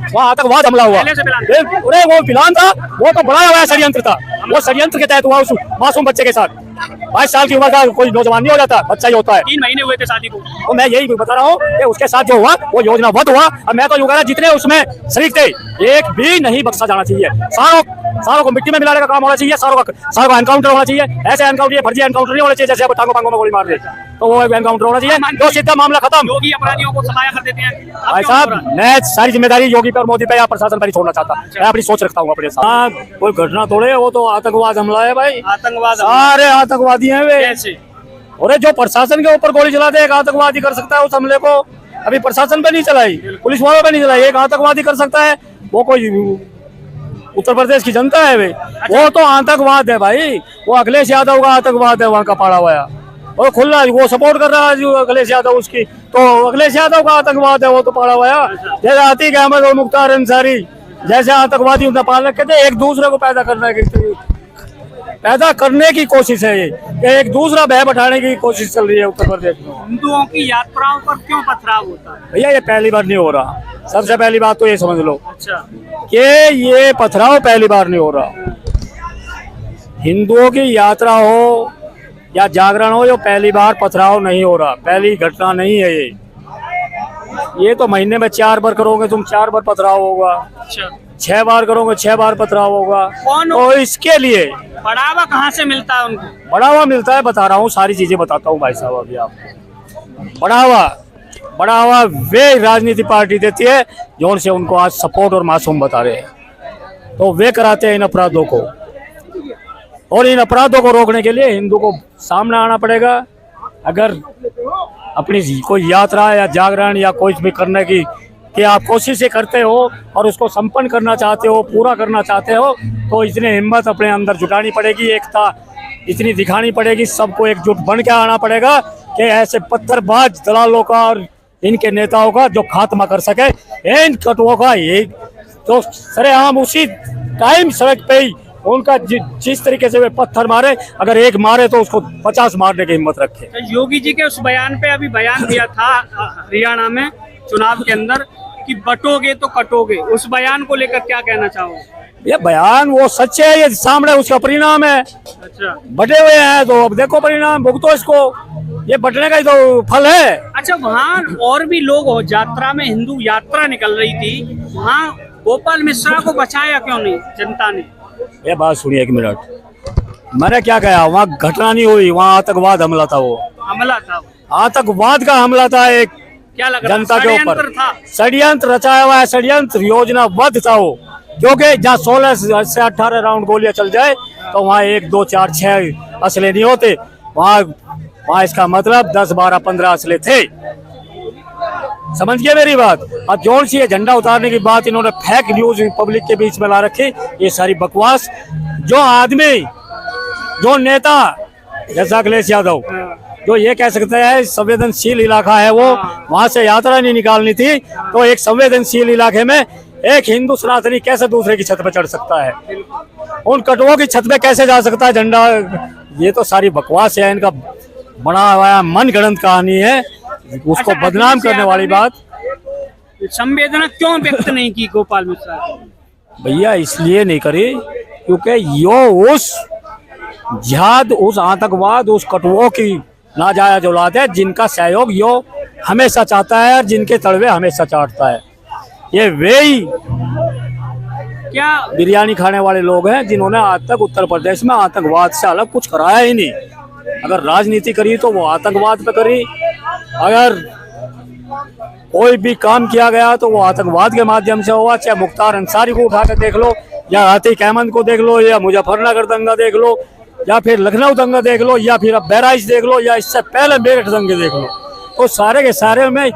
वहाँ आतंकवाद हमला हुआ। अरे वो प्लान था, वो तो बनाया हुआ षड्यंत्र था। वो षड्यंत्र के तहत हुआ उस मासूम बच्चे के साथ। 22 साल की उम्र का कोई नौजवान नहीं हो जाता, बच्चा ही होता है। 3 महीने हुए थे शादी को। तो मैं यही बता रहा हूँ कि उसके साथ जो हुआ वो योजनाबद्ध हुआ। और मैं तो यूँ कह रहा जितने उसमें शरीक थे एक भी नहीं बख्शा जाना चाहिए। सारों को मिट्टी में मिलाने का काम होना चाहिए। सारों का एनकाउंटर होना चाहिए। ऐसे एनकाउंटर, ये फर्जी एनकाउंटर नहीं होना चाहिए जैसे टांगों पांगों में गोली मार दे, तो वो एनकाउंटर होना चाहिए तो सीधा मामला खत्म। योगी अपराधियों को सफाया कर देते हैं। भाई साहब, मैं सारी जिम्मेदारी योगी पर, मोदी पे या प्रशासन पर ही छोड़ना चाहता। मैं अपनी सोच रखता हूँ अपने साथ। कोई घटना थोड़े, वो तो आतंकवाद हमला है भाई। आतंकवाद सारे आतंकवादी हैं वे। कैसे? और जो प्रशासन के ऊपर गोली चला दे, एक आतंकवादी कर सकता है उस हमले को। अभी प्रशासन पे नहीं चलाई, पुलिस वालों पे नहीं चलाई, एक आतंकवादी कर सकता है। वो कोई उत्तर प्रदेश की जनता है वे। वो तो आतंकवाद है भाई। वो अखिलेश यादव का आतंकवाद है वहाँ का पाड़ा हुआ। और खुला वो सपोर्ट कर रहा है जो अखिलेश यादव उसकी, तो अखिलेश यादव का आतंकवाद है वो तो पाड़ा हुआ। जैसे आतिक अहमद और मुख्तार अंसारी जैसे आतंकवादी उनका पालन कहते हैं, एक दूसरे को पैदा करने की कोशिश है। ये एक दूसरा भय बैठाने की कोशिश चल रही है उत्तर प्रदेश में। हिंदुओं की यात्राओं पर क्यों पथराव होता है? भैया ये पहली बार नहीं हो रहा। सबसे पहली बात तो ये समझ लो अच्छा, कि ये पथराव पहली बार नहीं हो रहा। हिंदुओं की यात्रा हो या जागरण हो, ये पहली बार पथराव नहीं हो रहा, पहली घटना नहीं है ये तो महीने में 4 बार करोगे तुम, 4 बार पथराव होगा। अच्छा, 6 बार करोगे 6 बार पथराव होगा। तो इसके लिए बढ़ावा कहाँ से मिलता है उनको? बढ़ावा मिलता है, बता रहा हूँ, सारी चीजें बताता हूँ भाई साहब अभी आपको। बढ़ावा वे राजनीति पार्टी देती है जो से उनको आज सपोर्ट और मासूम बता रहे हैं, तो वे कराते हैं इन अपराधों को। और इन अपराधों को रोकने के लिए हिंदू को सामने आना पड़ेगा। अगर अपनी कोई यात्रा या जागरण या कोई भी करने की कि आप कोशिशें करते हो और उसको संपन्न करना चाहते हो, पूरा करना चाहते हो, तो इतनी हिम्मत अपने अंदर जुटानी पड़ेगी, एकता इतनी दिखानी पड़ेगी, सबको एकजुट बन के आना पड़ेगा कि ऐसे पत्थरबाज दलालों का और इनके नेताओं का जो खात्मा कर सके। इन कटुओं का एक तो सरेआम उसी टाइम सड़क पे ही उनका जिस तरीके से वे पत्थर मारे, अगर एक मारे तो उसको 50 मारने की हिम्मत रखे। योगी जी के उस बयान पे अभी बयान दिया था हरियाणा में चुनाव के अंदर कि बटोगे तो कटोगे, उस बयान को लेकर क्या कहना चाहोगे? ये बयान वो सच है, ये सामने उसका परिणाम है। अच्छा, बटे हुए हैं तो अब देखो परिणाम, भुगतो इसको, ये बटने का ही तो फल है। अच्छा, वहाँ और भी लोग हो, यात्रा में हिंदू यात्रा निकल रही थी, वहाँ गोपाल मिश्रा को बचाया क्यों नहीं जनता ने? ये बात सुनिए 1 मिनट, मैंने क्या कहा, वहाँ घटना नहीं हुई, वहाँ आतंकवाद हमला था। वो हमला था, आतंकवाद का हमला था, एक क्या लग रहा जनता के ऊपर था, षड्यंत्र रचाया हुआ है, षड्यंत्र योजनाबद्ध था वो। क्योंकि जहाँ 16 से 18 राउंड गोलियां चल जाए तो वहाँ 1, 2, 4, 6 असले नहीं होते। वहाँ इसका मतलब 10, 12, 15 असले थे। समझ गए मेरी बात? अब जोर से ये झंडा उतारने की बात इन्होंने फेक न्यूज पब्लिक के बीच में ला रखी, ये सारी बकवास। जो आदमी, जो नेता जैसा अखिलेश यादव जो ये कह सकते हैं संवेदनशील इलाका है वो, वहां से यात्रा नहीं निकालनी थी, तो एक संवेदनशील इलाके में एक हिंदू सनातनी कैसे दूसरे की छत पे चढ़ सकता है? उन कटुओं की छत पे कैसे जा सकता है झंडा? ये तो सारी बकवास है, इनका बना हुआ मन गढ़ंत कहानी है, उसको बदनाम करने वाली बात। संवेदना क्यों व्यक्त नहीं की गोपाल मिश्रा? भैया इसलिए नहीं करी क्योंकि यो उस जिहाद, उस आतंकवाद, उस कटुओं की नाजायज औलाद है जिनका सहयोग यो हमेशा चाहता है और जिनके तड़वे हमेशा चाटता है। ये वे ही क्या बिरयानी खाने वाले लोग हैं जिन्होंने आज तक उत्तर प्रदेश में आतंकवाद से अलग कुछ कराया ही नहीं। अगर राजनीति करी तो वो आतंकवाद पे करी, अगर कोई भी काम किया गया तो वो आतंकवाद के माध्यम से हुआ। चाहे मुख्तार अंसारी को उठा कर देख लो, या आतिक अहमद को देख लो, या मुजफ्फरनगर दंगा देख लो, या फिर लखनऊ दंगा देख लो, या फिर अब बहराइच देख लो, या इससे पहले मेरठ दंगे देख लो, तो सारे के सारे में